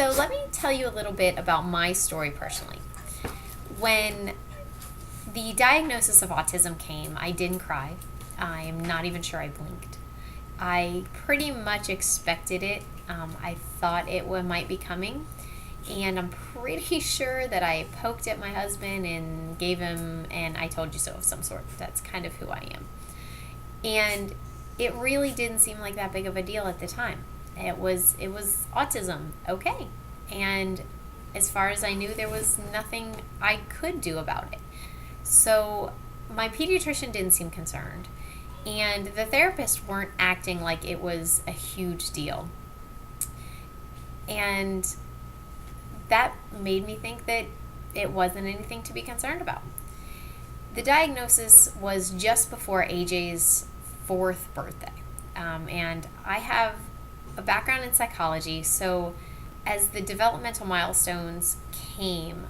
So let me tell you a little bit about my story personally. When the diagnosis of autism came, I didn't cry. I'm not even sure I blinked. I pretty much expected it. I thought it might be coming. And I'm pretty sure that I poked at my husband and gave him an "I told you so" of some sort. That's kind of who I am. And it really didn't seem like that big of a deal at the time. It was autism, okay. And as far as I knew, there was nothing I could do about it. So my pediatrician didn't seem concerned, and the therapists weren't acting like it was a huge deal. And that made me think that it wasn't anything to be concerned about. The diagnosis was just before AJ's fourth birthday. And I have a background in psychology, so as the developmental milestones came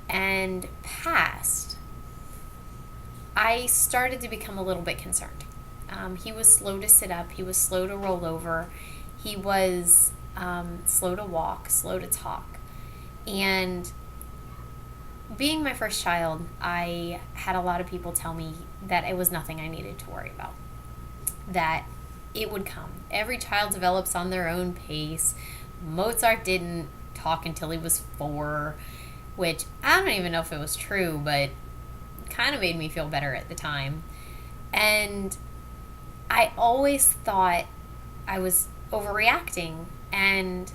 and passed, I started to become a little bit concerned. He was slow to sit up, he was slow to roll over, he was slow to walk, slow to talk. And being my first child, I had a lot of people tell me that it was nothing I needed to worry about, that it would come. Every child develops on their own pace. Mozart didn't talk until he was 4, which I don't even know if it was true, but kind of made me feel better at the time. And I always thought I was overreacting, and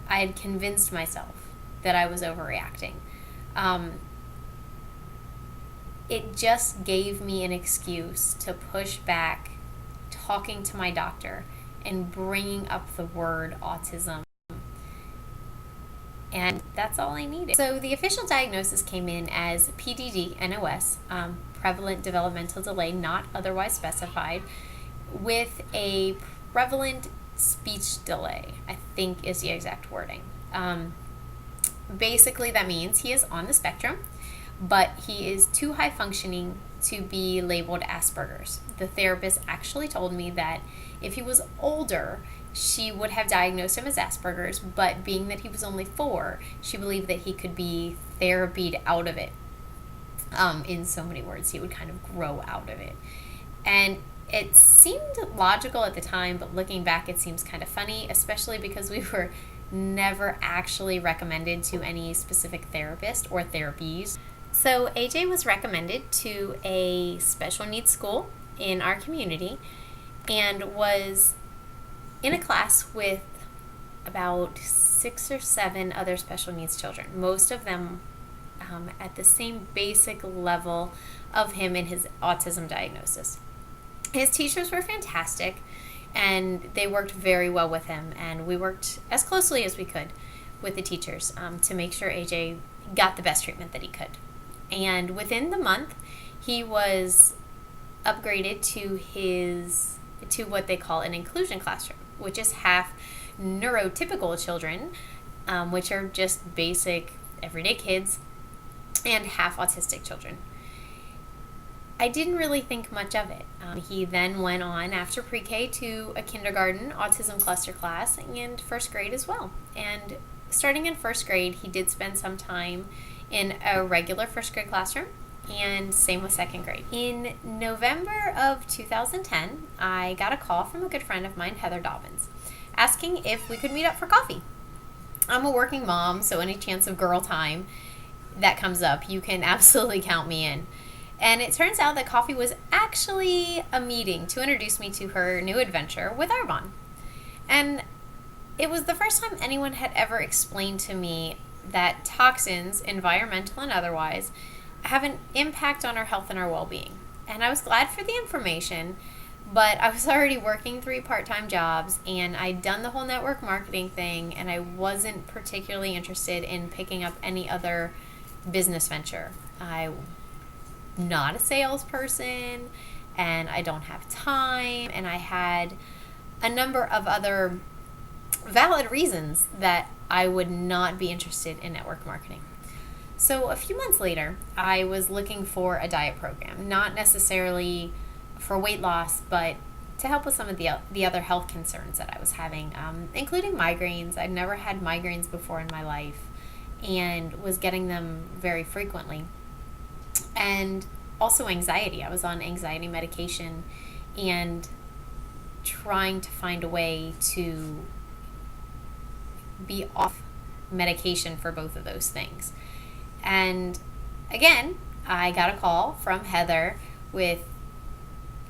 I had convinced myself that I was overreacting. It just gave me an excuse to push back talking to my doctor and bringing up the word autism. And that's all I needed. So the official diagnosis came in as PDD-NOS, prevalent developmental delay not otherwise specified, with a prevalent speech delay, I think is the exact wording. Basically, that means he is on the spectrum, but he is too high functioning to be labeled Asperger's. The therapist actually told me that if he was older, she would have diagnosed him as Asperger's, but being that he was only 4, she believed that he could be therapied out of it. In so many words, he would kind of grow out of it. And it seemed logical at the time, but looking back, it seems kind of funny, especially because we were never actually recommended to any specific therapist or therapies. So AJ was recommended to a special needs school in our community and was in a class with about 6 or 7 other special needs children, most of them at the same basic level of him in his autism diagnosis. His teachers were fantastic, and they worked very well with him, and we worked as closely as we could with the teachers to make sure AJ got the best treatment that he could. And within the month, he was upgraded to what they call an inclusion classroom, which is half neurotypical children, which are just basic everyday kids, and half autistic children. I didn't really think much of it. He then went on after pre-K to a kindergarten autism cluster class and first grade as well. And starting in first grade, he did spend some time in a regular first grade classroom, and same with second grade. In November of 2010, I got a call from a good friend of mine, Heather Dobbins, asking if we could meet up for coffee. I'm a working mom, so any chance of girl time that comes up, you can absolutely count me in. And it turns out that coffee was actually a meeting to introduce me to her new adventure with Arbonne. And it was the first time anyone had ever explained to me that toxins, environmental and otherwise, have an impact on our health and our well-being. And I was glad for the information, but I was already working 3 part-time jobs, and I'd done the whole network marketing thing, and I wasn't particularly interested in picking up any other business venture. I'm not a salesperson, and I don't have time, and I had a number of other valid reasons that I would not be interested in network marketing. So a few months later, I was looking for a diet program, not necessarily for weight loss, but to help with some of the other health concerns that I was having, including migraines. I'd never had migraines before in my life and was getting them very frequently. And also anxiety. I was on anxiety medication and trying to find a way to be off medication for both of those things. And again, I got a call from Heather with,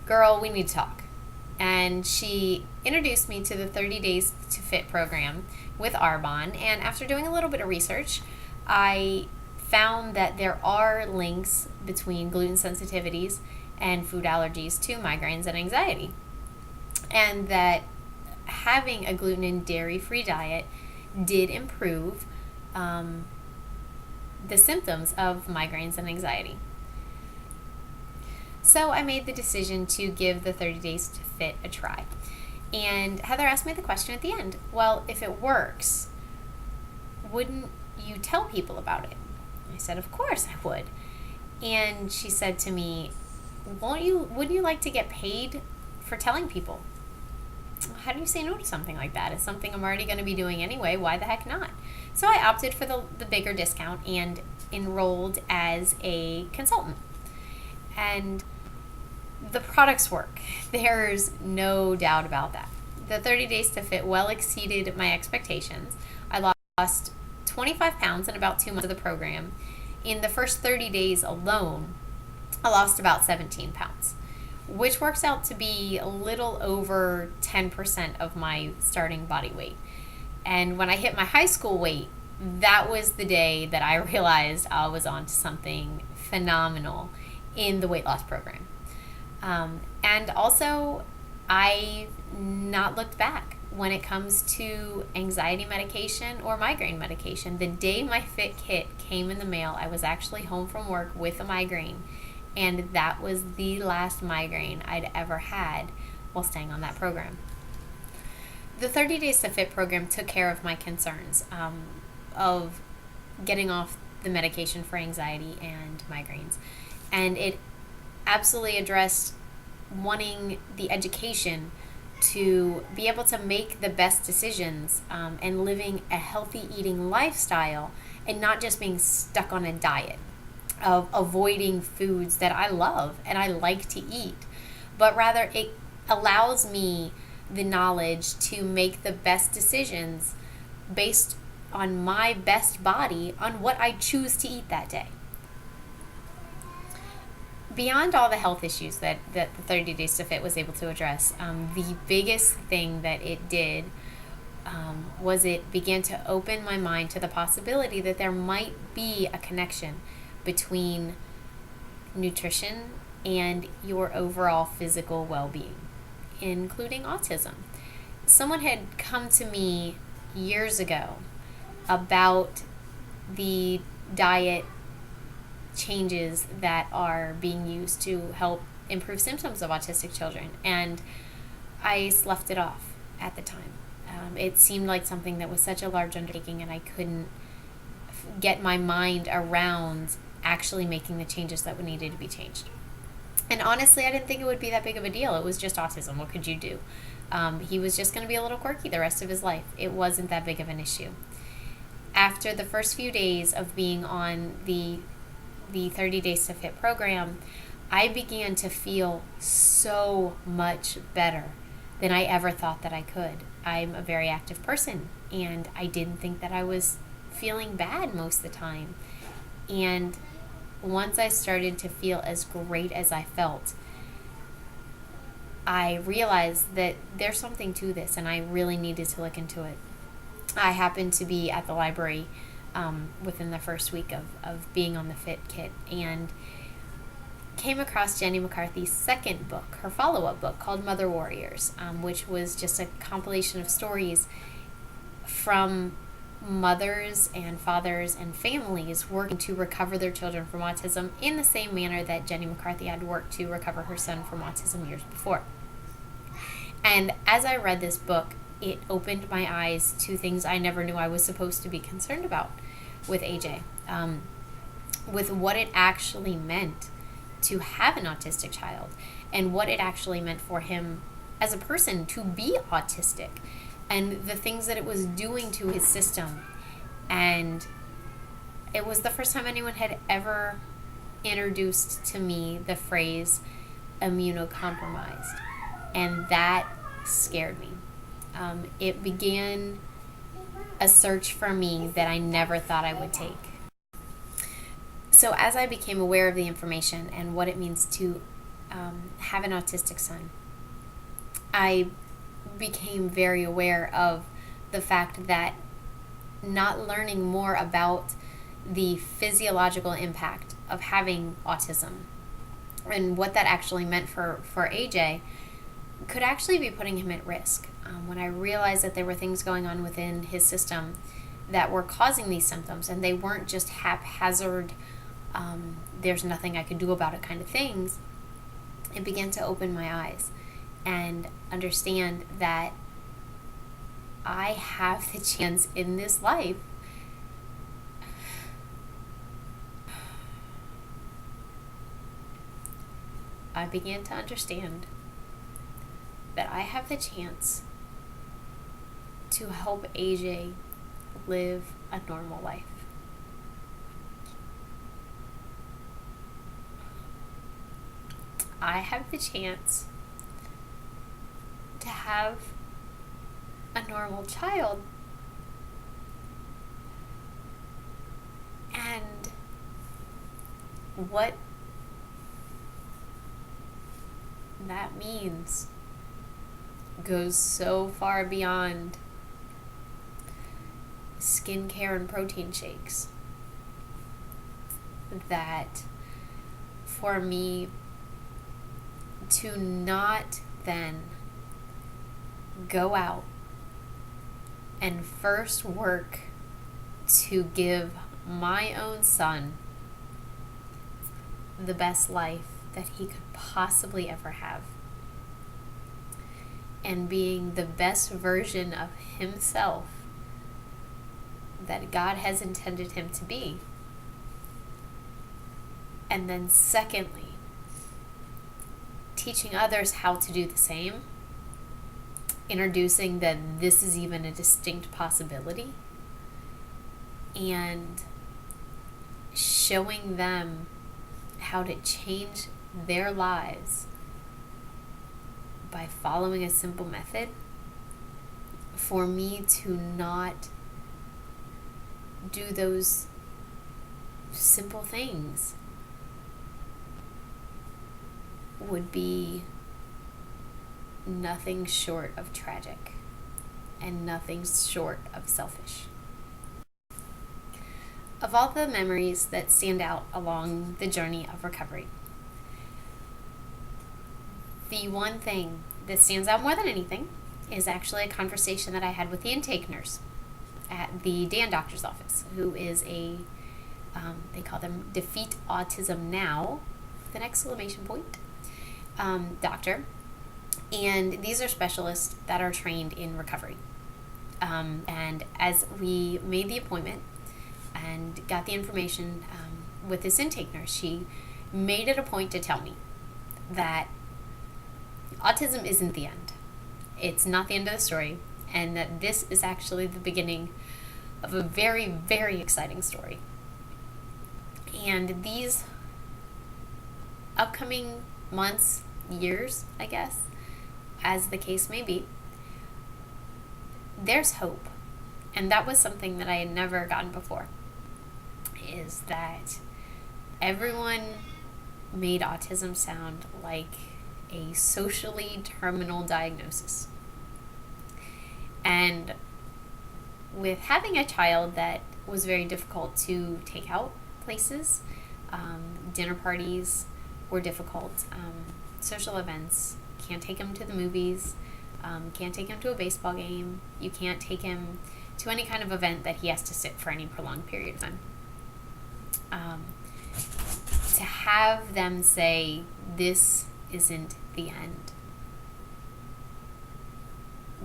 "Girl, we need to talk." And she introduced me to the 30 Days to Fit program with Arbonne. And after doing a little bit of research, I found that there are links between gluten sensitivities and food allergies to migraines and anxiety. And that having a gluten and dairy-free diet did improve the symptoms of migraines and anxiety. So I made the decision to give the 30 Days to Fit a try. And Heather asked me the question at the end, "Well, if it works, wouldn't you tell people about it?" I said, "Of course I would." And she said to me, "Wouldn't you like to get paid for telling people?" How do you say no to something like that? It's something I'm already going to be doing anyway. Why the heck not? So I opted for the bigger discount and enrolled as a consultant. And the products work. There's no doubt about that. The 30 Days to Fit well exceeded my expectations. I lost 25 pounds in about 2 months of the program. In the first 30 days alone, I lost about 17 pounds, which works out to be a little over 10% of my starting body weight. And when I hit my high school weight, that was the day that I realized I was onto something phenomenal in the weight loss program. And also, I've not looked back when it comes to anxiety medication or migraine medication. The day my Fit Kit came in the mail, I was actually home from work with a migraine, and that was the last migraine I'd ever had while staying on that program. The 30 Days to Fit program took care of my concerns of getting off the medication for anxiety and migraines, and it absolutely addressed wanting the education to be able to make the best decisions and living a healthy eating lifestyle and not just being stuck on a diet of avoiding foods that I love and I like to eat, but rather it allows me the knowledge to make the best decisions based on my best body on what I choose to eat that day. Beyond all the health issues that the 30 Days to Fit was able to address, the biggest thing that it did was it began to open my mind to the possibility that there might be a connection between nutrition and your overall physical well-being, including autism. Someone had come to me years ago about the diet changes that are being used to help improve symptoms of autistic children, and I sloughed it off at the time. It seemed like something that was such a large undertaking, and I couldn't get my mind around actually making the changes that needed to be changed. And honestly, I didn't think it would be that big of a deal. It was just autism. What could you do? He was just going to be a little quirky the rest of his life. It wasn't that big of an issue. After the first few days of being on the 30 Days to Fit program, I began to feel so much better than I ever thought that I could. I'm a very active person, and I didn't think that I was feeling bad most of the time. And once I started to feel as great as I felt, I realized that there's something to this, and I really needed to look into it. I happened to be at the library within the first week of being on the Fit Kit, and came across Jenny McCarthy's second book, her follow-up book called Mother Warriors, which was just a compilation of stories from mothers and fathers and families working to recover their children from autism in the same manner that Jenny McCarthy had worked to recover her son from autism years before. And as I read this book, it opened my eyes to things I never knew I was supposed to be concerned about with AJ, with what it actually meant to have an autistic child and what it actually meant for him as a person to be autistic and the things that it was doing to his system. And it was the first time anyone had ever introduced to me the phrase immunocompromised. And that scared me. It began a search for me that I never thought I would take. So as I became aware of the information and what it means to have an autistic son, I became very aware of the fact that not learning more about the physiological impact of having autism and what that actually meant for AJ could actually be putting him at risk. When I realized that there were things going on within his system that were causing these symptoms, and they weren't just haphazard, there's nothing I could do about it kind of things, it began to open my eyes and understand that I have the chance in this life I began to understand that I have the chance to help AJ live a normal life. I have the chance to have a normal child. And what that means goes so far beyond skincare and protein shakes that for me to not then go out and first work to give my own son the best life that he could possibly ever have, and being the best version of himself that God has intended him to be. And then secondly, teaching others how to do the same, introducing that this is even a distinct possibility, and showing them how to change their lives by following a simple method. For me to not do those simple things would be nothing short of tragic and nothing short of selfish. Of all the memories that stand out along the journey of recovery, the one thing that stands out more than anything is actually a conversation that I had with the intake nurse at the Dan doctor's office, who is a, they call them Defeat Autism Now, with an exclamation point, doctor. And these are specialists that are trained in recovery. And as we made the appointment and got the information with this intake nurse, she made it a point to tell me that autism isn't the end. It's not the end of the story, and that this is actually the beginning of a very, very exciting story. And these upcoming months, years, I guess, as the case may be, there's hope. And that was something that I had never gotten before, is that everyone made autism sound like a socially terminal diagnosis. And with having a child that was very difficult to take out places, dinner parties were difficult, social events, can't take him to the movies, can't take him to a baseball game, you can't take him to any kind of event that he has to sit for any prolonged period of time. To have them say, this isn't the end,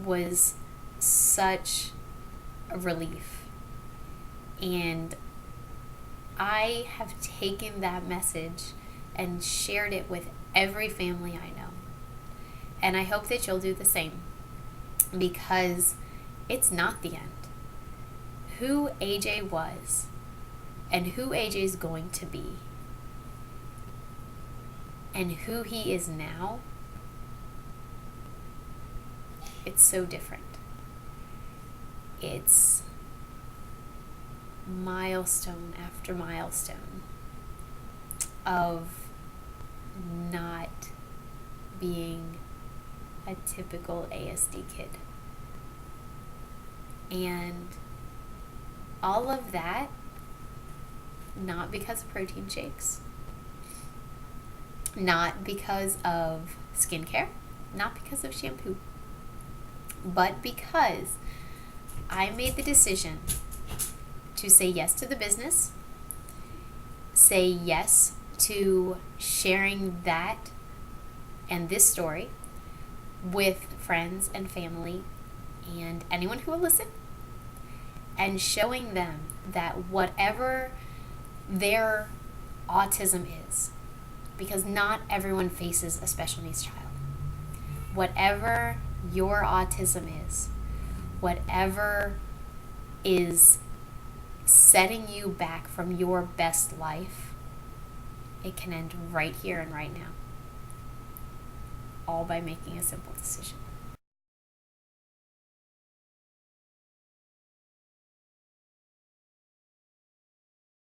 was such a relief. And I have taken that message and shared it with every family I know. And I hope that you'll do the same, because it's not the end. Who AJ was and who AJ is going to be and who he is now, it's so different. It's milestone after milestone of not being a typical ASD kid. And all of that, not because of protein shakes, not because of skincare, not because of shampoo, but because I made the decision to say yes to the business, say yes to sharing that and this story with friends and family and anyone who will listen, and showing them that whatever their autism is, because not everyone faces a special needs child, whatever your autism is, whatever is setting you back from your best life, it can end right here and right now, all by making a simple decision.